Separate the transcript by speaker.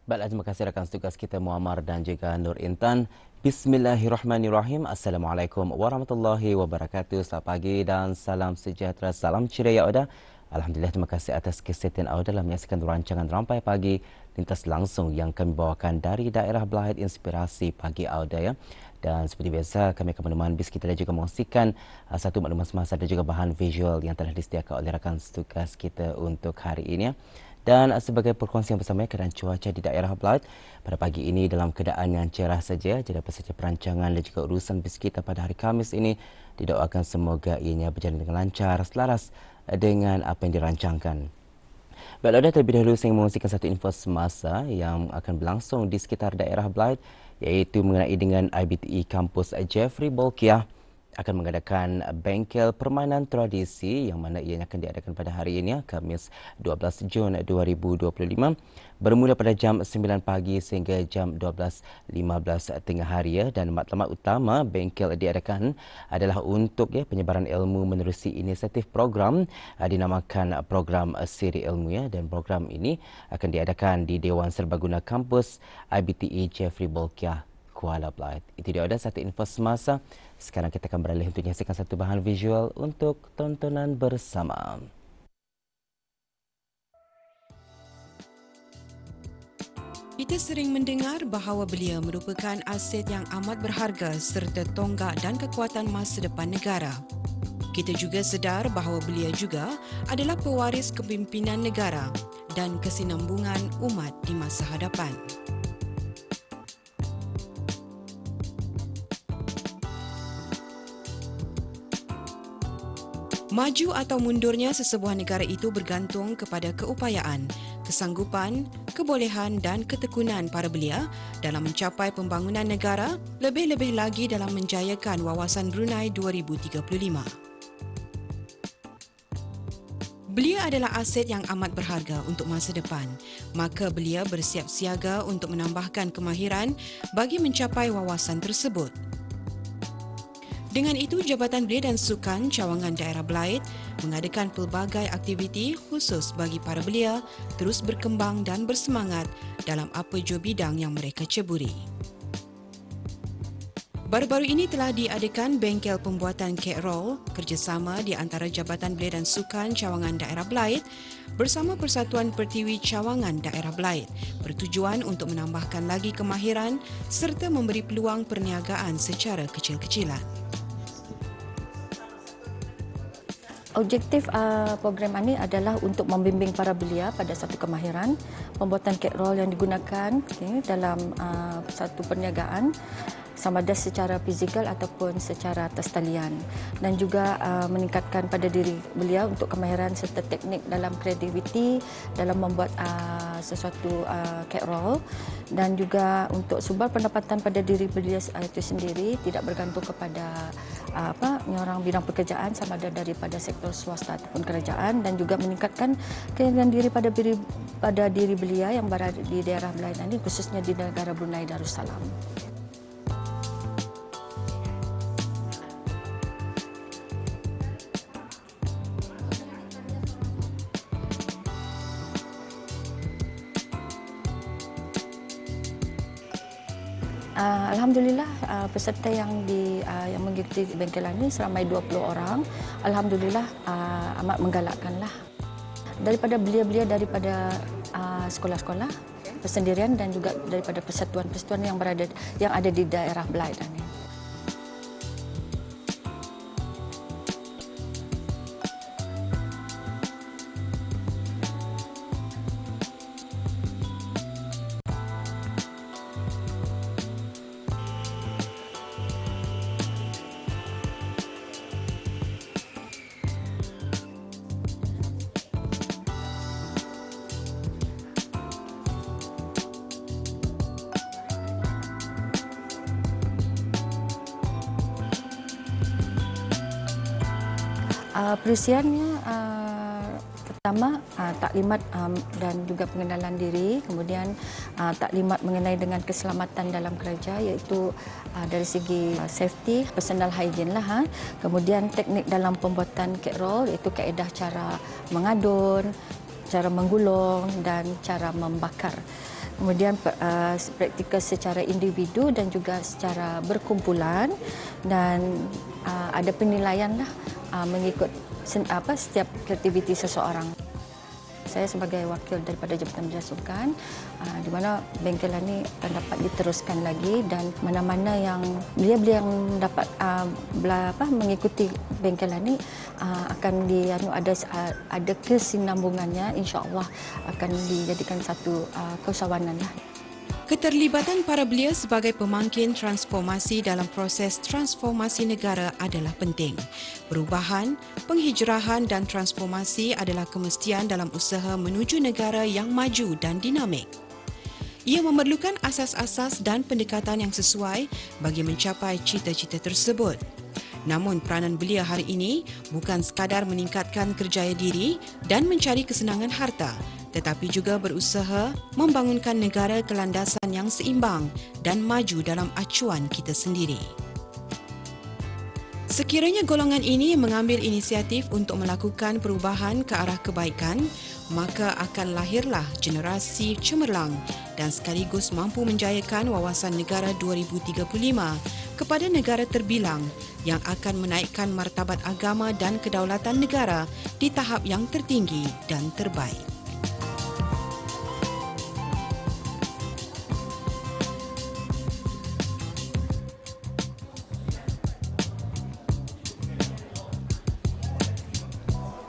Speaker 1: Baiklah, terima kasih rakan tugas kita Muammar dan juga Nur Intan. Bismillahirrahmanirrahim. Assalamualaikum warahmatullahi wabarakatuh. Selamat pagi dan salam sejahtera. Salam ceria Auda. Alhamdulillah, terima kasih atas kesetiaan Auda dalam menyaksikan rancangan Rampai Pagi lintas langsung yang kami bawakan dari daerah Belahid Inspirasi Pagi Auda ya. Dan seperti biasa kami akan menemani bis kita dan juga mengkongsikan satu maklumat semasa dan juga bahan visual yang telah disediakan oleh rakan tugas kita untuk hari ini ya. Dan sebagai perkongsian bersama keadaan cuaca di daerah Belahid pada pagi ini dalam keadaan yang cerah saja. Jadi apa saja perancangan dan juga urusan bis kita pada hari Khamis ini didoakan semoga ianya berjalan dengan lancar, selaras dengan apa yang dirancangkan. Baiklah, terlebih dahulu saya mengkongsikan satu info semasa yang akan berlangsung di sekitar daerah Belahid, iaitu mengenai dengan IBTE Kampus Jeffrey Bolkiah akan mengadakan bengkel permainan tradisi yang mana ianya akan diadakan pada hari ini, Khamis 12 Jun 2025, bermula pada jam 9 pagi sehingga jam 12.15 tengah hari ya. Dan matlamat utama bengkel diadakan adalah untuk penyebaran ilmu menerusi inisiatif program dinamakan program Siri Ilmu ya. Dan program ini akan diadakan di Dewan Serbaguna Kampus IBTE Jeffrey Bolkiah, Kuala Belahid. Itu dia ada satu info semasa. Sekarang kita akan beralih untuk menyaksikan satu bahan visual untuk tontonan bersama.
Speaker 2: Kita sering mendengar bahawa belia merupakan aset yang amat berharga serta tonggak dan kekuatan masa depan negara. Kita juga sedar bahawa belia juga adalah pewaris kepimpinan negara dan kesinambungan umat di masa hadapan. Maju atau mundurnya sesebuah negara itu bergantung kepada keupayaan, kesanggupan, kebolehan dan ketekunan para belia dalam mencapai pembangunan negara, lebih-lebih lagi dalam menjayakan wawasan Brunei 2035. Belia adalah aset yang amat berharga untuk masa depan, maka belia bersiap siaga untuk menambahkan kemahiran bagi mencapai wawasan tersebut. Dengan itu, Jabatan Belia dan Sukan Cawangan Daerah Belahid mengadakan pelbagai aktiviti khusus bagi para belia terus berkembang dan bersemangat dalam apa jua bidang yang mereka ceburi. Baru-baru ini telah diadakan bengkel pembuatan kek roll kerjasama di antara Jabatan Belia dan Sukan Cawangan Daerah Belahid bersama Persatuan Pertiwi Cawangan Daerah Belahid bertujuan untuk menambahkan lagi kemahiran serta memberi peluang perniagaan secara kecil-kecilan.
Speaker 3: Objektif program ini adalah untuk membimbing para belia pada satu kemahiran pembuatan kek roll yang digunakan dalam satu perniagaan, sama ada secara fizikal ataupun secara atas talian, dan juga meningkatkan pada diri belia untuk kemahiran serta teknik dalam kreativiti dalam membuat sesuatu kek roll, dan juga untuk sumber pendapatan pada diri belia itu sendiri tidak bergantung kepada orang bidang pekerjaan sama ada daripada sektor swasta ataupun kerajaan, dan juga meningkatkan keyakinan diri pada diri belia yang berada di daerah Belahid ini, khususnya di negara Brunei Darussalam. Alhamdulillah, peserta yang mengikuti bengkel ini seramai 20 orang. Alhamdulillah, amat menggalakkanlah. Daripada belia-belia daripada sekolah-sekolah persendirian dan juga daripada persatuan-persatuan yang ada di daerah Belahid ini. Perisiannya pertama taklimat dan juga pengenalan diri, kemudian taklimat mengenai dengan keselamatan dalam kerja, iaitu dari segi safety, personal hygiene lah. Kemudian teknik dalam pembuatan cake roll, iaitu kaedah cara mengadun, cara menggulung dan cara membakar. Kemudian praktikal secara individu dan juga secara berkumpulan, dan ada penilaian lah mengikut setiap aktiviti seseorang. Saya sebagai wakil daripada Jabatan Belia Sukan, di mana bengkel ini akan dapat diteruskan lagi, dan mana-mana yang belia-belia yang dapat mengikuti bengkel ini akan ada kesinambungannya, insya-Allah akan dijadikan satu keusahawanan lah.
Speaker 2: Keterlibatan para belia sebagai pemangkin transformasi dalam proses transformasi negara adalah penting. Perubahan, penghijrahan dan transformasi adalah kemestian dalam usaha menuju negara yang maju dan dinamik. Ia memerlukan asas-asas dan pendekatan yang sesuai bagi mencapai cita-cita tersebut. Namun peranan belia hari ini bukan sekadar meningkatkan kerjaya diri dan mencari kesenangan harta, tetapi juga berusaha membangunkan negara ke landasan yang seimbang dan maju dalam acuan kita sendiri. Sekiranya golongan ini mengambil inisiatif untuk melakukan perubahan ke arah kebaikan, maka akan lahirlah generasi cemerlang dan sekaligus mampu menjayakan wawasan negara 2035 kepada negara terbilang yang akan menaikkan martabat agama dan kedaulatan negara di tahap yang tertinggi dan terbaik.